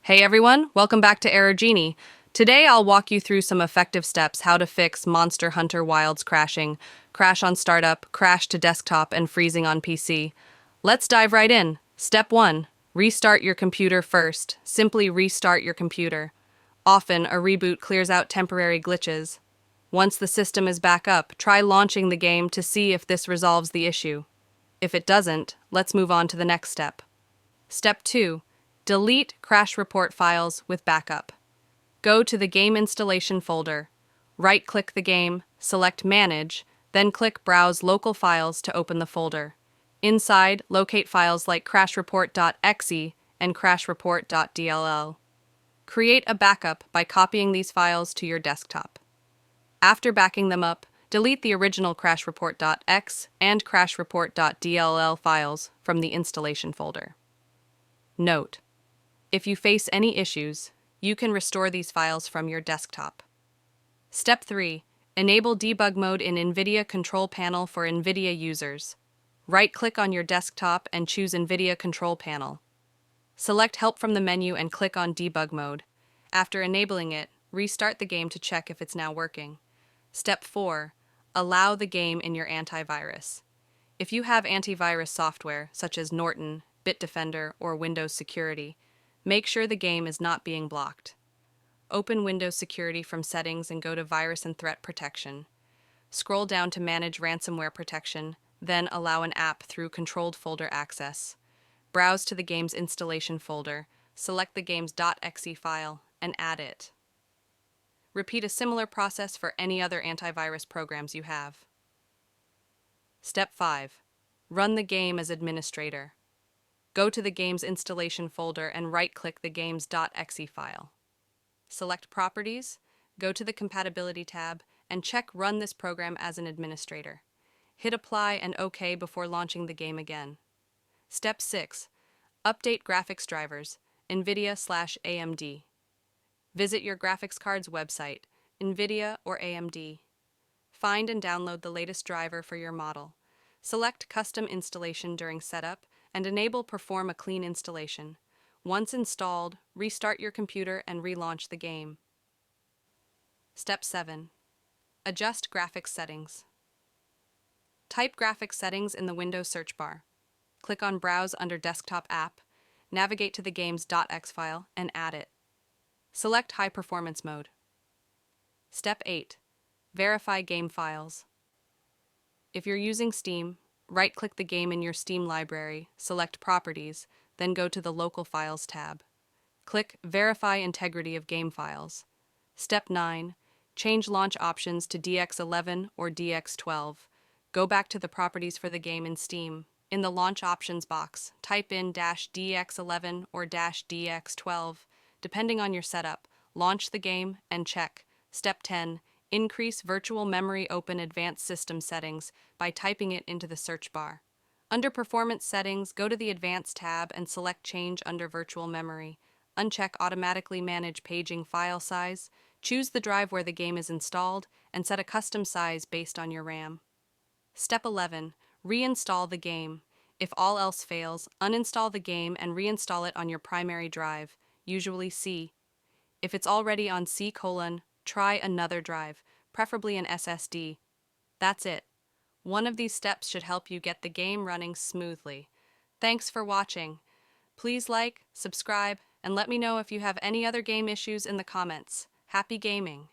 Hey everyone, welcome back to Error Genie. Today I'll walk you through some effective steps how to fix Monster Hunter Wilds crashing, crash on startup, crash to desktop, and freezing on PC. Let's dive right in. Step 1. Restart your computer first. Simply restart your computer. Often, a reboot clears out temporary glitches. Once the system is back up, try launching the game to see if this resolves the issue. If it doesn't, let's move on to the next step. Step 2. Delete crash report files with backup. Go to the game installation folder. Right-click the game, select Manage, then click Browse Local Files to open the folder. Inside, locate files like crashreport.exe and crashreport.dll. Create a backup by copying these files to your desktop. After backing them up, delete the original crashreport.exe and crashreport.dll files from the installation folder. Note: if you face any issues, you can restore these files from your desktop. Step 3. Enable debug mode in NVIDIA Control Panel for NVIDIA users. Right-click on your desktop and choose NVIDIA Control Panel. Select Help from the menu and click on Debug Mode. After enabling it, restart the game to check if it's now working. Step 4. Allow the game in your antivirus. If you have antivirus software, such as Norton, Bitdefender, or Windows Security, make sure the game is not being blocked. Open Windows Security from Settings and go to Virus and Threat Protection. Scroll down to Manage Ransomware Protection, then allow an app through Controlled Folder Access. Browse to the game's installation folder, select the game's .exe file, and add it. Repeat a similar process for any other antivirus programs you have. Step 5. Run the game as administrator. Go to the game's installation folder and right-click the game's .exe file. Select Properties, go to the Compatibility tab, and check Run this program as an administrator. Hit Apply and OK before launching the game again. Step 6. Update graphics drivers, NVIDIA/AMD. Visit your graphics card's website, NVIDIA or AMD. Find and download the latest driver for your model. Select Custom Installation during setup, and enable Perform a Clean Installation. Once installed, restart your computer and relaunch the game. Step 7. Adjust graphics settings. Type graphics settings in the Windows search bar. Click on Browse under Desktop App, navigate to the game's .exe file, and add it. Select High Performance Mode. Step 8. Verify game files. If you're using Steam, right-click the game in your Steam library, select Properties, then go to the Local Files tab. Click Verify Integrity of Game Files. Step 9. Change launch options to DX11 or DX12. Go back to the properties for the game in Steam. In the Launch Options box, type in -DX11 or -DX12. Depending on your setup, launch the game and check. Step 10. Increase virtual memory open advanced system settings by typing it into the search bar. Under Performance Settings, go to the Advanced tab and select Change under Virtual Memory. Uncheck Automatically Manage Paging File Size. Choose the drive where the game is installed and set a custom size based on your RAM. Step 11. Reinstall the game. If all else fails, uninstall the game and reinstall it on your primary drive, usually C. If it's already on C:, try another drive, preferably an SSD. That's it. One of these steps should help you get the game running smoothly. Thanks for watching. Please like, subscribe, and let me know if you have any other game issues in the comments. Happy gaming!